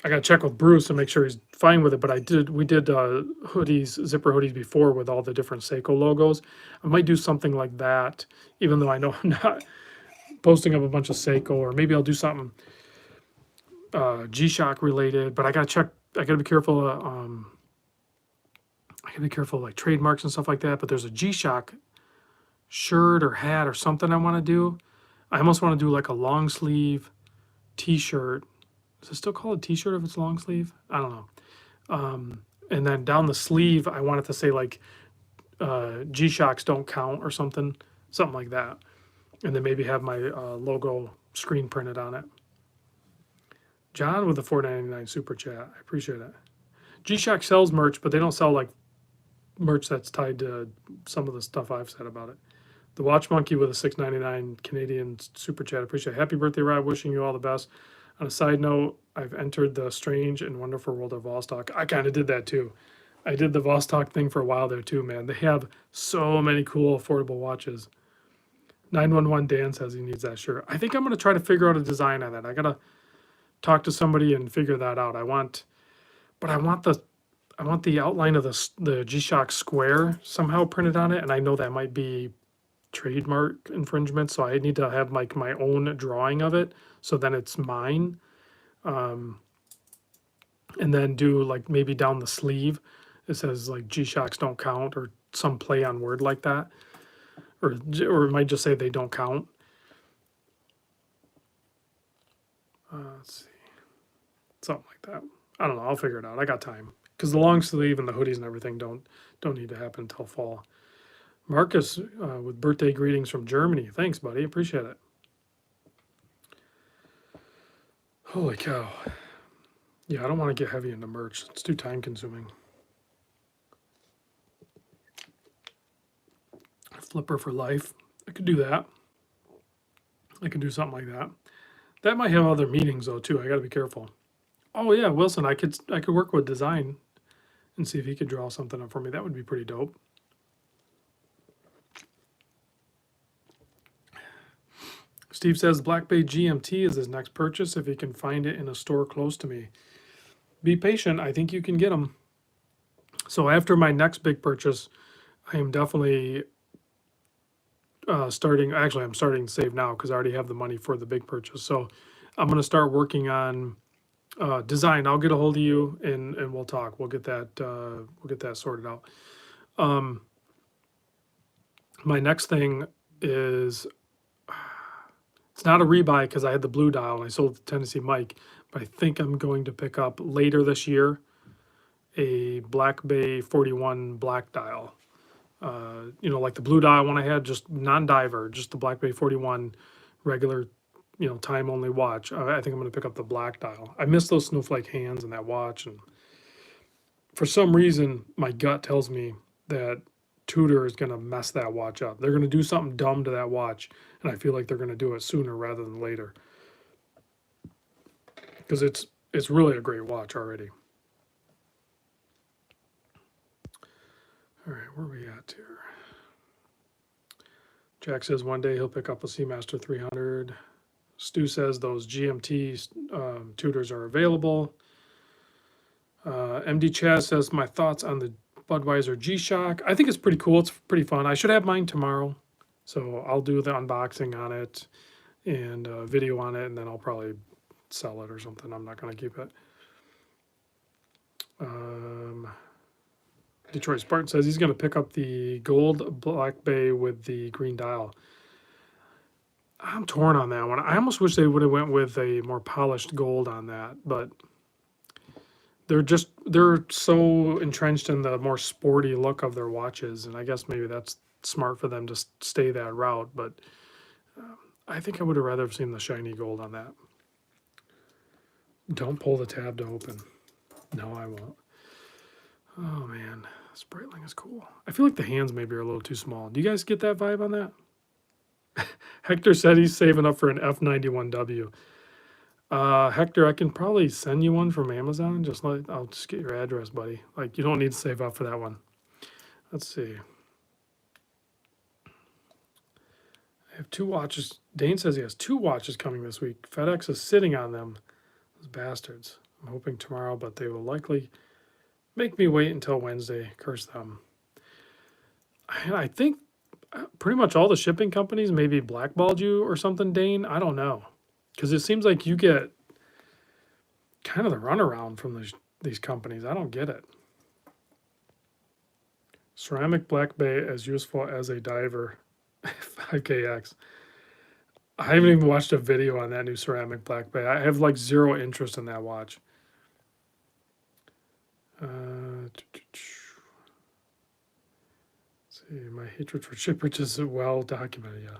I got to check with Bruce and make sure he's fine with it. But we did hoodies, zipper hoodies before with all the different Seiko logos. I might do something like that, even though I know I'm not posting up a bunch of Seiko, or maybe I'll do something G-Shock related. But I got to check. I got to be careful. I got to be careful like trademarks and stuff like that. But there's a G-Shock shirt or hat or something I want to do. I almost want to do like a long sleeve T-shirt. Is it still called a T-shirt if it's long sleeve? I don't know. And then down the sleeve, I want it to say like G-Shocks don't count or something like that. And then maybe have my logo screen printed on it. John with the $4.99 super chat. I appreciate it. G-Shock sells merch, but they don't sell like merch that's tied to some of the stuff I've said about it. The Watch Monkey with a $6.99 Canadian super chat. I appreciate it. Happy birthday, Rob. Wishing you all the best. On a side note, I've entered the strange and wonderful world of Vostok. I kind of did that too. I did the Vostok thing for a while there too, man. They have so many cool affordable watches. 911 Dan says he needs that shirt. I think I'm going to try to figure out a design on that. I got to talk to somebody and figure that out. I want the outline of the G-Shock square somehow printed on it, and I know that might be trademark infringement, so I need to have like my own drawing of it, so then it's mine. And then do like maybe down the sleeve it says like G-Shocks don't count, or some play on word like that, or it might just say they don't count. Let's see, something like that. I don't know. I'll figure it out. I got time, because the long sleeve and the hoodies and everything don't need to happen until fall. Marcus with birthday greetings from Germany. Thanks, buddy. Appreciate it. Holy cow. Yeah, I don't want to get heavy into merch. It's too time consuming. Flipper for life. I could do that. I could do something like that. That might have other meanings though too. I got to be careful. Oh yeah, Wilson. I could work with design and see if he could draw something up for me. That would be pretty dope. Steve says Black Bay GMT is his next purchase if he can find it in a store close to me. Be patient. I think you can get them. So after my next big purchase, I am definitely starting. Actually, I'm starting to save now because I already have the money for the big purchase. So I'm going to start working on design. I'll get a hold of you and we'll talk. We'll get that sorted out. My next thing is, it's not a rebuy because I had the blue dial and I sold the Tennessee Mike, but I think I'm going to pick up later this year a Black Bay 41 black dial. You know, like the blue dial one I had, just non-diver, just the Black Bay 41 regular, you know, time only watch. I think I'm going to pick up the black dial. I miss those snowflake hands and that watch, and for some reason my gut tells me that Tudor is going to mess that watch up. They're going to do something dumb to that watch, and I feel like they're going to do it sooner rather than later, because it's really a great watch already. All right, where are we at here? Jack says one day he'll pick up a Seamaster 300. Stu says those GMT Tudors are available. MD Chaz says my thoughts on the Budweiser G-Shock. I think it's pretty cool. It's pretty fun. I should have mine tomorrow, so I'll do the unboxing on it and video on it, and then I'll probably sell it or something. I'm not going to keep it. Detroit Spartan says he's going to pick up the gold Black Bay with the green dial. I'm torn on that one. I almost wish they would have went with a more polished gold on that, but they're so entrenched in the more sporty look of their watches, and I guess maybe that's smart for them to stay that route. But I think I would have rather have seen the shiny gold on that. Don't pull the tab to open. No, I won't. Oh man, this Breitling is cool. I feel like the hands maybe are a little too small. Do you guys get that vibe on that? Hector said he's saving up for an F91W. Hector, I can probably send you one from Amazon. I'll just get your address, buddy. Like, you don't need to save up for that one. Let's see. I have 2 watches. Dane says he has 2 watches coming this week. FedEx is sitting on them. Those bastards. I'm hoping tomorrow, but they will likely make me wait until Wednesday. Curse them. I think pretty much all the shipping companies maybe blackballed you or something, Dane. I don't know. Because it seems like you get kind of the runaround from these companies. I don't get it. Ceramic Black Bay as useful as a diver. 5KX. I haven't even watched a video on that new Ceramic Black Bay. I have like 0 interest in that watch. See, my hatred for shippers is well documented, yeah.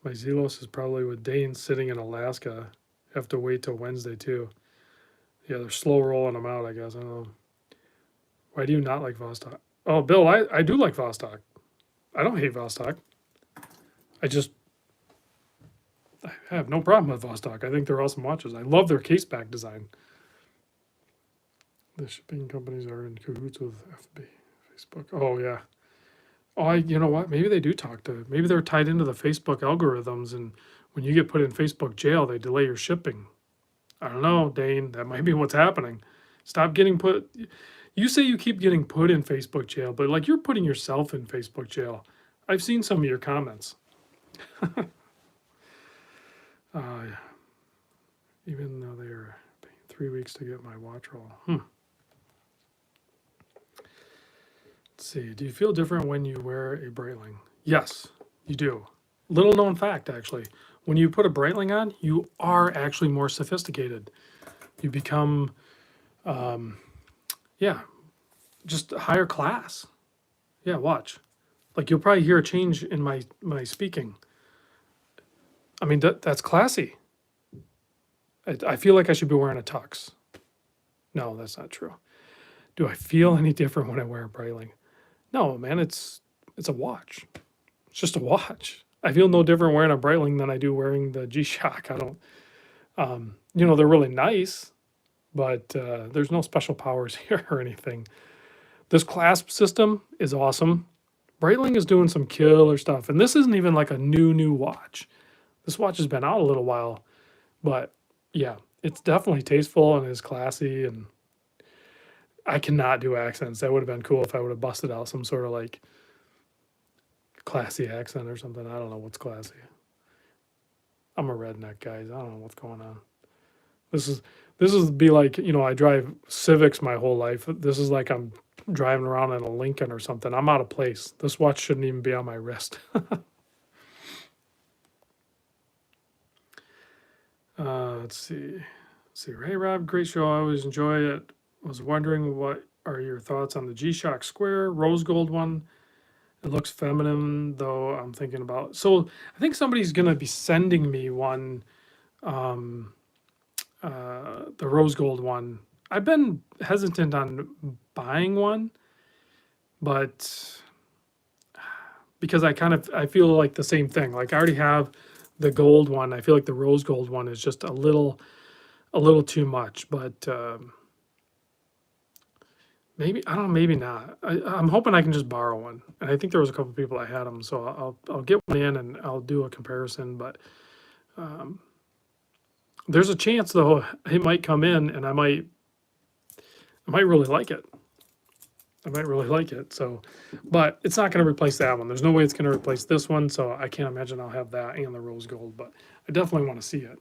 My Zelos is probably with Dane sitting in Alaska. Have to wait till Wednesday, too. Yeah, they're slow rolling them out, I guess. I don't know. Why do you not like Vostok? Oh, Bill, I do like Vostok. I don't hate Vostok. I have no problem with Vostok. I think they're awesome watches. I love their case back design. The shipping companies are in cahoots with FB, Facebook. Oh, yeah. Oh, you know what? Maybe they do talk to. Maybe they're tied into the Facebook algorithms, and when you get put in Facebook jail, they delay your shipping. I don't know, Dane. That might be what's happening. Stop getting put. You say you keep getting put in Facebook jail, but like you're putting yourself in Facebook jail. I've seen some of your comments. Yeah. Even though they are paying 3 weeks to get my watch roll. Let's see. Do you feel different when you wear a Breitling? Yes, you do. Little known fact, actually. When you put a Breitling on, you are actually more sophisticated. You become, yeah, just a higher class. Yeah, watch. Like you'll probably hear a change in my speaking. I mean, that's classy. I feel like I should be wearing a tux. No, that's not true. Do I feel any different when I wear a Breitling? No, man, it's a watch. It's just a watch. I feel no different wearing a Breitling than I do wearing the G-Shock. I don't, they're really nice, but there's no special powers here or anything. This clasp system is awesome. Breitling is doing some killer stuff, and this isn't even like a new watch. This watch has been out a little while, but yeah, it's definitely tasteful and is classy, and I cannot do accents. That would have been cool if I would have busted out some sort of like classy accent or something. I don't know what's classy. I'm a redneck, guys. I don't know what's going on. This is be like, I drive Civics my whole life. This is like I'm driving around in a Lincoln or something. I'm out of place. This watch shouldn't even be on my wrist. Let's see. Hey, Rob, great show. I always enjoy it. Was wondering what are your thoughts on the G-Shock Square rose gold one? It looks feminine, though. I'm thinking about. So I think somebody's gonna be sending me one, the rose gold one. I've been hesitant on buying one, but because I feel like the same thing. Like I already have the gold one. I feel like the rose gold one is just a little too much, but maybe, I don't know, maybe not. I'm hoping I can just borrow one. And I think there was a couple people that had them, so I'll get one in and I'll do a comparison. But there's a chance though it might come in and I might really like it. I might really like it. So, but it's not going to replace that one. There's no way it's going to replace this one. So I can't imagine I'll have that and the rose gold. But I definitely want to see it.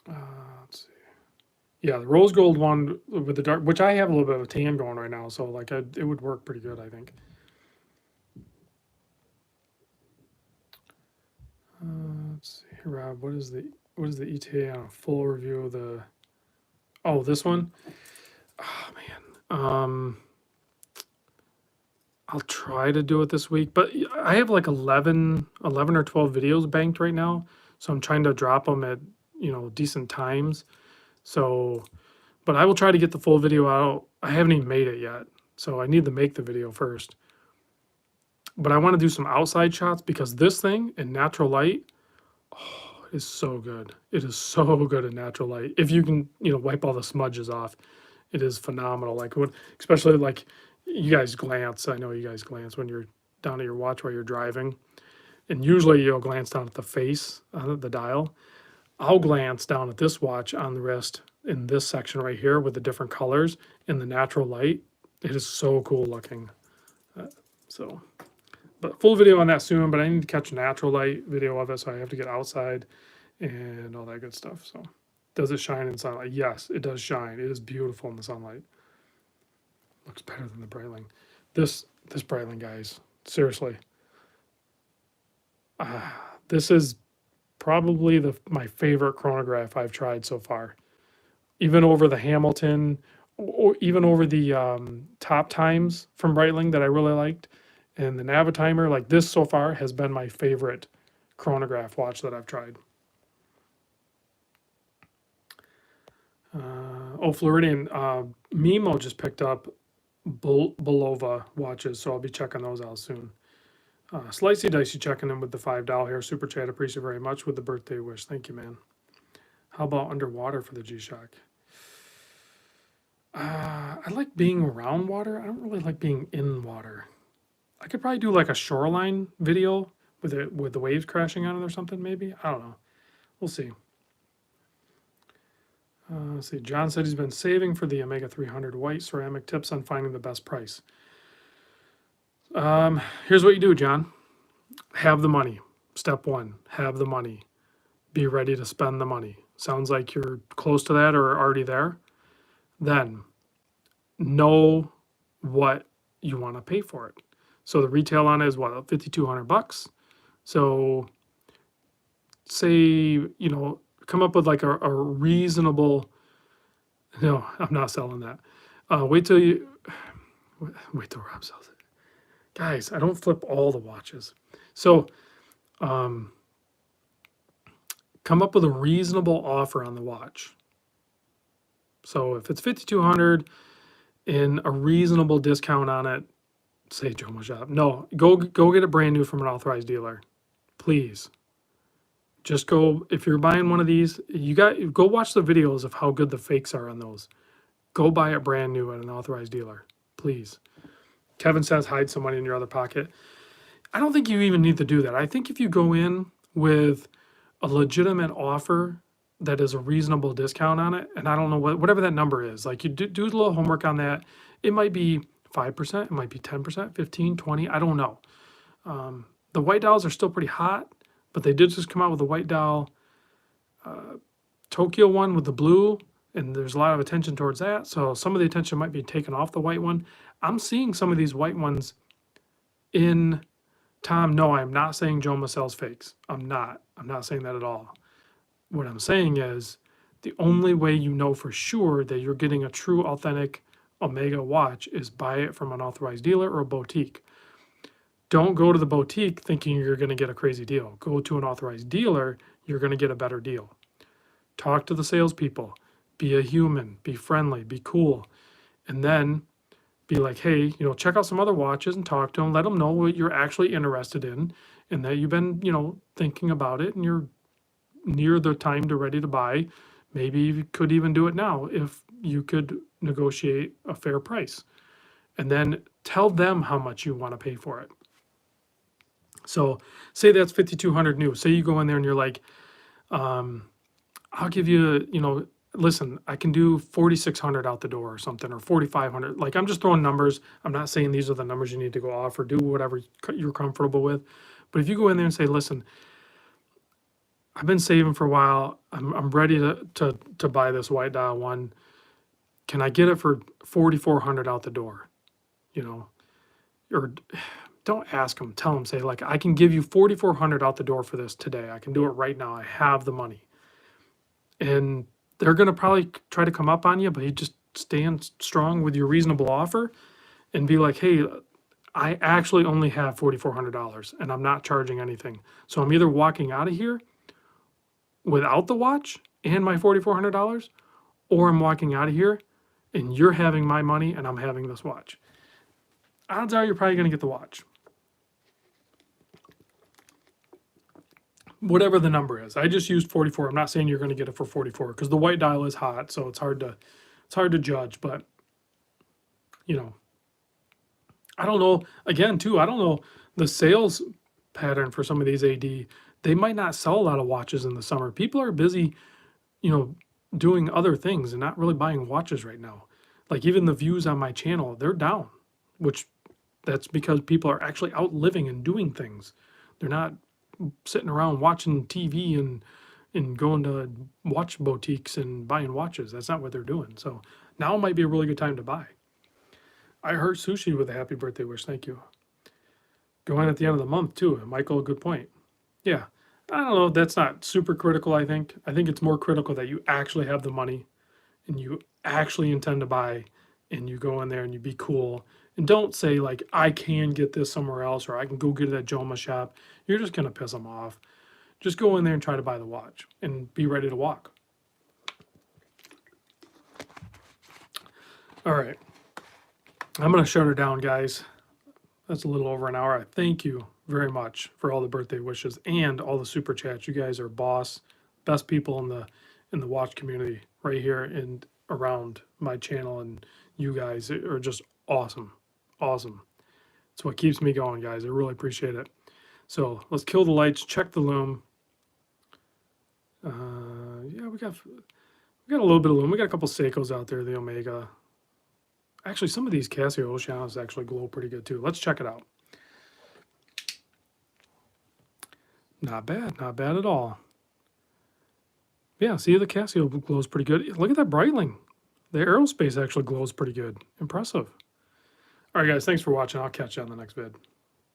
Let's see. Yeah, the rose gold one with the dark, which I have a little bit of a tan going right now, so like it would work pretty good, I think. Let's see, Rob, what what is the ETA on a full review of the, oh, this one? Oh, man. I'll try to do it this week, but I have like 11 or 12 videos banked right now. So I'm trying to drop them at, decent times. So, but I will try to get the full video out. I haven't even made it yet. So I need to make the video first. But I want to do some outside shots because this thing in natural light, oh, is so good. It is so good in natural light. If you can, wipe all the smudges off, it is phenomenal. Like when, especially like you guys glance. I know you guys glance when you're down at your watch while you're driving, and usually you'll glance down at the face on the dial. I'll glance down at this watch on the wrist in this section right here with the different colors in the natural light. It is so cool looking. So. But full video on that soon, but I need to catch a natural light video of it, so I have to get outside and all that good stuff. So, does it shine in sunlight? Yes, it does shine. It is beautiful in the sunlight. Looks better than the Breitling. This Breitling, guys, seriously. This is probably my favorite chronograph I've tried so far. Even over the Hamilton, or even over the top times from Breitling that I really liked. And the Navitimer, like this so far, has been my favorite chronograph watch that I've tried. Floridian, Mimo just picked up Belova watches, so I'll be checking those out soon. Slicey Dicey checking in with the $5 here. Super chat, appreciate very much with the birthday wish. Thank you, man. How about underwater for the G-Shock? I like being around water. I don't really like being in water. I could probably do like a shoreline video with the waves crashing on it or something, maybe. I don't know. We'll see. Let's see. John said he's been saving for the Omega 300 white ceramic, tips on finding the best price. Here's what you do, John. Have the money. Step one, have the money. Be ready to spend the money. Sounds like you're close to that or already there. Then know what you want to pay for it. So the retail on it is what, $5,200. So say, come up with like a reasonable, no, I'm not selling that. Wait till Rob sells it. Guys, I don't flip all the watches. So come up with a reasonable offer on the watch. So if it's $5,200 and a reasonable discount on it, say Jomo Shop. No, go get it brand new from an authorized dealer, please. Just go, if you're buying one of these, go watch the videos of how good the fakes are on those. Go buy it brand new at an authorized dealer, please. Kevin says hide some money in your other pocket. I don't think you even need to do that. I think if you go in with a legitimate offer that is a reasonable discount on it, and I don't know whatever that number is, like you do a little homework on that. It might be 5%, it might be 10%, 15, 20, I don't know. The white dials are still pretty hot, but they did just come out with a white dial Tokyo one with the blue, and there's a lot of attention towards that. So some of the attention might be taken off the white one. I'm seeing some of these white ones in Tom. No, I'm not saying Joma sells fakes. I'm not saying that at all. What I'm saying is the only way you know for sure that you're getting a true authentic Omega watch is buy it from an authorized dealer or a boutique. Don't go to the boutique thinking you're going to get a crazy deal. Go to an authorized dealer, you're going to get a better deal. Talk to the salespeople. Be a human. Be friendly. Be cool. And then be like, hey, check out some other watches and talk to them. Let them know what you're actually interested in and that you've been, thinking about it and you're near the time to ready to buy. Maybe you could even do it now if you could negotiate a fair price. And then tell them how much you want to pay for it. So say that's $5,200 new. Say you go in there and you're like, I'll give you, listen, I can do $4,600 out the door or something, or $4,500. Like, I'm just throwing numbers. I'm not saying these are the numbers you need to go off or do whatever you're comfortable with. But if you go in there and say, listen, I've been saving for a while. I'm ready to buy this white dial one. Can I get it for $4,400 out the door? Or don't ask them. Tell them, say, like, I can give you $4,400 out the door for this today. I can do it right now. I have the money. and they're going to probably try to come up on you, but you just stand strong with your reasonable offer and be like, hey, I actually only have $4,400 and I'm not charging anything. So I'm either walking out of here without the watch and my $4,400, or I'm walking out of here and you're having my money and I'm having this watch. Odds are you're probably going to get the watch. Whatever the number is. I just used 44. I'm not saying you're going to get it for 44 because the white dial is hot, so it's hard to judge, but you know, I don't know, again too, I don't know the sales pattern for some of these AD. They might not sell a lot of watches in the summer. People are busy, you know, doing other things and not really buying watches right now. Like even the views on my channel, they're down, which that's because people are actually out living and doing things. They're not sitting around watching TV and going to watch boutiques and buying watches. That's not what they're doing. So now might be a really good time to buy. I heard Sushi with a happy birthday wish. Thank you. Going at the end of the month too. Michael, good point. Yeah. I don't know. That's not super critical, I think. I think it's more critical that you actually have the money and you actually intend to buy and you go in there and you be cool. And don't say like, I can get this somewhere else or I can go get it at Joma shop. You're just going to piss them off. Just go in there and try to buy the watch and be ready to walk. All right. I'm going to shut her down, guys. That's a little over an hour. I thank you very much for all the birthday wishes and all the super chats. You guys are best people in the watch community right here and around my channel, and you guys are just awesome. Awesome. It's what keeps me going, guys. I really appreciate it. So let's kill the lights, check the loom. Yeah, we got a little bit of loom. We got a couple Seikos out there, the Omega. Actually, some of these Casio Oceanus actually glow pretty good too. Let's check it out. Not bad at all. Yeah, see, the Casio glows pretty good. Look at that Breitling. The Aerospace actually glows pretty good. Impressive. All right, guys, thanks for watching. I'll catch you on the next vid.